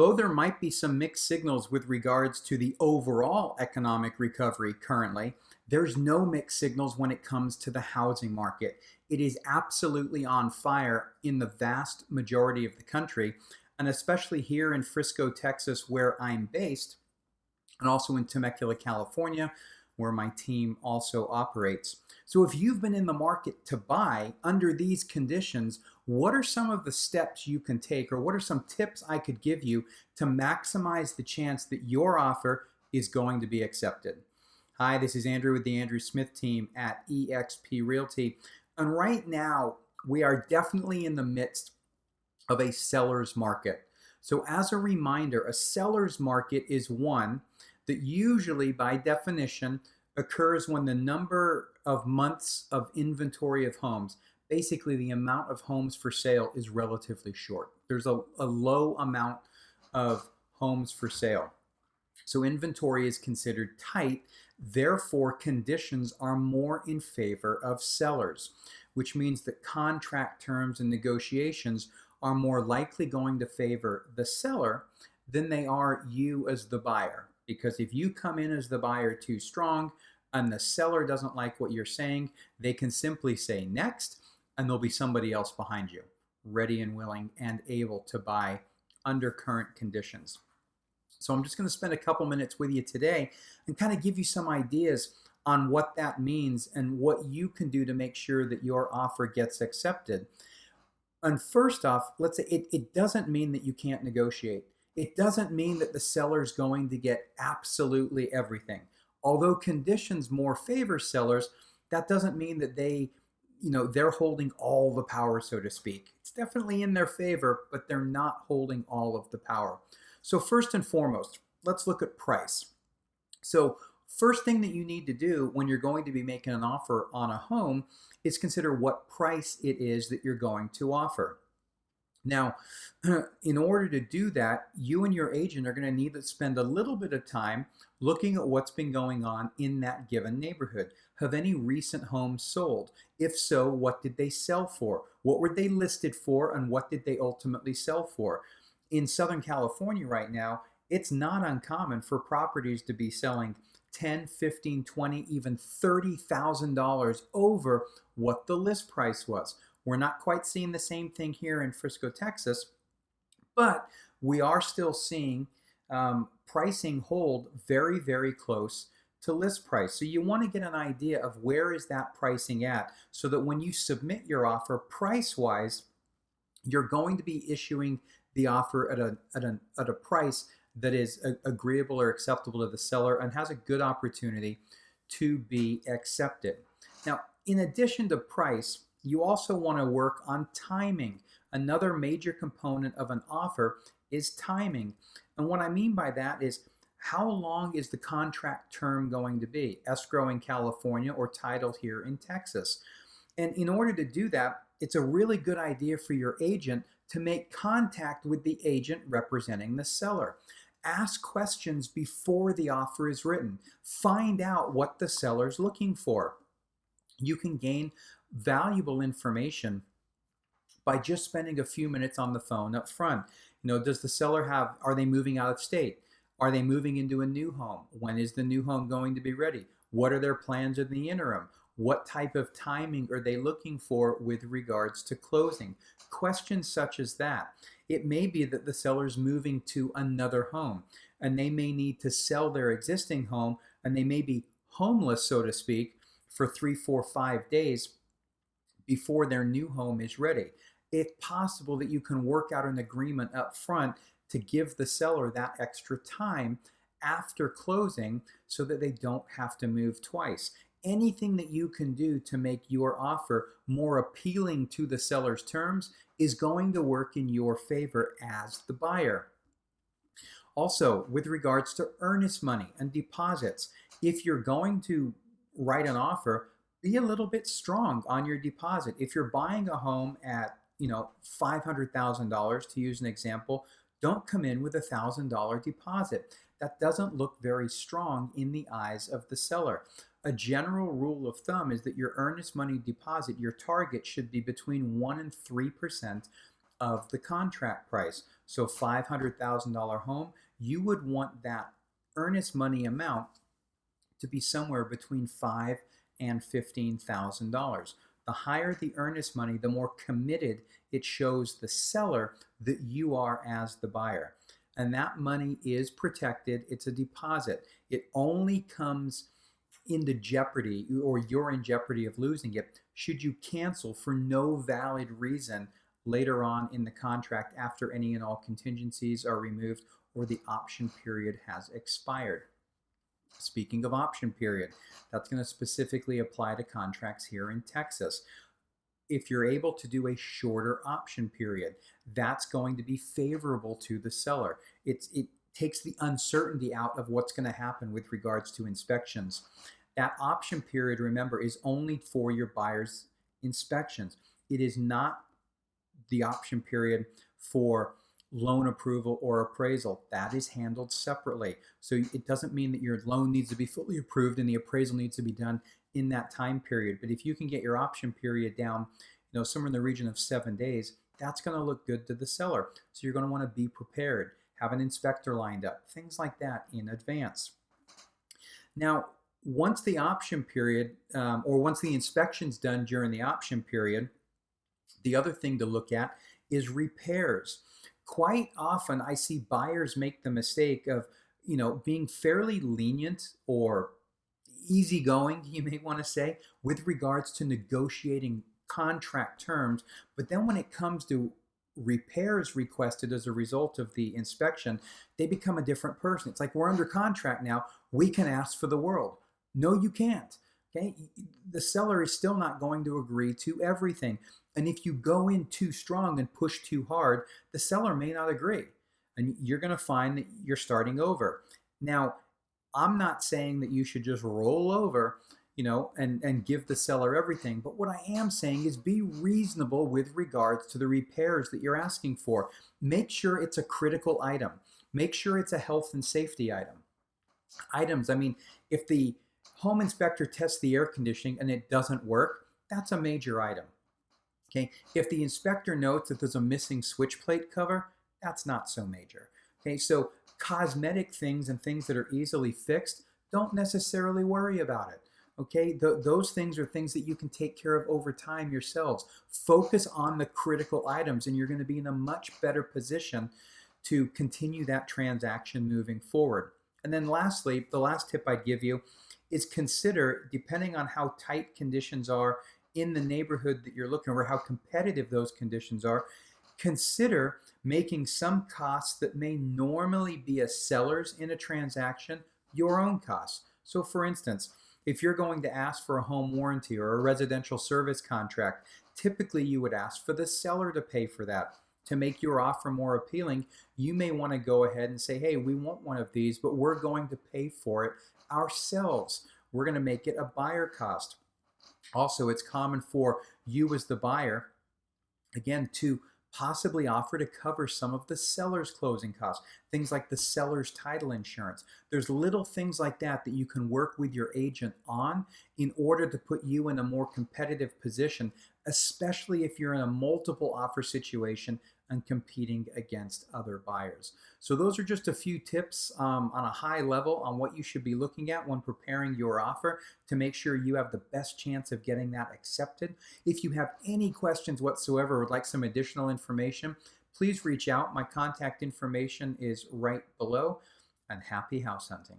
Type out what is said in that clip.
although there might be some mixed signals with regards to the overall economic recovery currently, there's no mixed signals when it comes to the housing market. It is absolutely on fire in the vast majority of the country, and especially here in Frisco, Texas, where I'm based, and also in Temecula, California, where my team also operates. So if you've been in the market to buy under these conditions, what are some of the steps you can take, or what are some tips I could give you to maximize the chance that your offer is going to be accepted? Hi, this is Andrew with the Andrew Smith team at eXp Realty. And right now, we are definitely in the midst of a seller's market. So as a reminder, a seller's market is one that usually by definition occurs when the number of months of inventory of homes, basically the amount of homes for sale, is relatively short. There's a low amount of homes for sale. So inventory is considered tight, therefore conditions are more in favor of sellers, which means that contract terms and negotiations are more likely going to favor the seller than they are you as the buyer. Because if you come in as the buyer too strong and the seller doesn't like what you're saying, they can simply say next, and there'll be somebody else behind you, ready and willing and able to buy under current conditions. So I'm just going to spend a couple minutes with you today and kind of give you some ideas on what that means and what you can do to make sure that your offer gets accepted. And first off, let's say it doesn't mean that you can't negotiate. It doesn't mean that the seller's going to get absolutely everything. Although conditions more favor sellers, that doesn't mean that they're holding all the power, so to speak. It's definitely in their favor, but they're not holding all of the power. So first and foremost, let's look at price. So first thing that you need to do when you're going to be making an offer on a home is consider what price it is that you're going to offer. Now, in order to do that, you and your agent are going to need to spend a little bit of time looking at what's been going on in that given neighborhood. Have any recent homes sold? If so, what did they sell for? What were they listed for, and what did they ultimately sell for? In Southern California right now, it's not uncommon for properties to be selling $10, $15, $20, even $30,000 over what the list price was. We're not quite seeing the same thing here in Frisco, Texas, but we are still seeing pricing hold very, very close to list price. So you want to get an idea of where is that pricing at, so that when you submit your offer price-wise, you're going to be issuing the offer at a price that is agreeable or acceptable to the seller and has a good opportunity to be accepted. Now, in addition to price, you also want to work on timing. Another major component of an offer is timing. And what I mean by that is, how long is the contract term going to be? Escrow in California or title here in Texas. And in order to do that, it's a really good idea for your agent to make contact with the agent representing the seller. Ask questions before the offer is written. Find out what the seller's looking for. You can gain valuable information by just spending a few minutes on the phone up front. Does the seller are they moving out of state? Are they moving into a new home? When is the new home going to be ready? What are their plans in the interim? What type of timing are they looking for with regards to closing? Questions such as that. It may be that the seller's moving to another home and they may need to sell their existing home, and they may be homeless, so to speak, for 3, 4, 5 days before their new home is ready. It's possible that you can work out an agreement up front to give the seller that extra time after closing so that they don't have to move twice. Anything that you can do to make your offer more appealing to the seller's terms is going to work in your favor as the buyer. Also, with regards to earnest money and deposits, if you're going to write an offer, be a little bit strong on your deposit. If you're buying a home at $500,000, to use an example, don't come in with $1,000 deposit. That doesn't look very strong in the eyes of the seller. A general rule of thumb is that your earnest money deposit, your target, should be between 1% and 3% of the contract price. So $500,000 home, you would want that earnest money amount to be somewhere between $5,000 and $15,000. The higher the earnest money, the more committed it shows the seller that you are as the buyer. And that money is protected. It's a deposit. It only comes into jeopardy, or you're in jeopardy of losing it, should you cancel for no valid reason later on in the contract after any and all contingencies are removed or the option period has expired. Speaking of option period, that's going to specifically apply to contracts here in Texas. If you're able to do a shorter option period, that's going to be favorable to the seller. It takes the uncertainty out of what's going to happen with regards to inspections. That option period, remember, is only for your buyer's inspections. It is not the option period for loan approval or appraisal. That is handled separately. So it doesn't mean that your loan needs to be fully approved and the appraisal needs to be done in that time period. But if you can get your option period down, somewhere in the region of 7 days, that's going to look good to the seller. So you're going to want to be prepared, have an inspector lined up, things like that in advance. Now, once the option period, or once the inspection's done during the option period, the other thing to look at is repairs. Quite often I see buyers make the mistake of, being fairly lenient or easygoing, you may want to say, with regards to negotiating contract terms. But then when it comes to repairs requested as a result of the inspection, they become a different person. It's like, we're under contract now, we can ask for the world. No, you can't. Okay, the seller is still not going to agree to everything. And if you go in too strong and push too hard, the seller may not agree. And you're going to find that you're starting over. Now, I'm not saying that you should just roll over, and give the seller everything. But what I am saying is be reasonable with regards to the repairs that you're asking for. Make sure it's a critical item. Make sure it's a health and safety item. Items, I mean, if the home inspector tests the air conditioning and it doesn't work, that's a major item. Okay, if the inspector notes that there's a missing switch plate cover, that's not so major. Okay, so cosmetic things and things that are easily fixed, don't necessarily worry about it. Okay, those things are things that you can take care of over time yourselves. Focus on the critical items and you're going to be in a much better position to continue that transaction moving forward. And then lastly, the last tip I'd give you is consider, depending on how tight conditions are in the neighborhood that you're looking, or how competitive those conditions are, consider making some costs that may normally be a seller's in a transaction your own costs. So for instance, if you're going to ask for a home warranty or a residential service contract, typically you would ask for the seller to pay for that. To make your offer more appealing, you may want to go ahead and say, hey, we want one of these, but we're going to pay for it ourselves. We're going to make it a buyer cost. Also, it's common for you as the buyer, again, to possibly offer to cover some of the seller's closing costs, things like the seller's title insurance. There's little things like that that you can work with your agent on in order to put you in a more competitive position, especially if you're in a multiple offer situation and competing against other buyers. So those are just a few tips on a high level on what you should be looking at when preparing your offer to make sure you have the best chance of getting that accepted. If you have any questions whatsoever or would like some additional information, please reach out. My contact information is right below, and happy house hunting.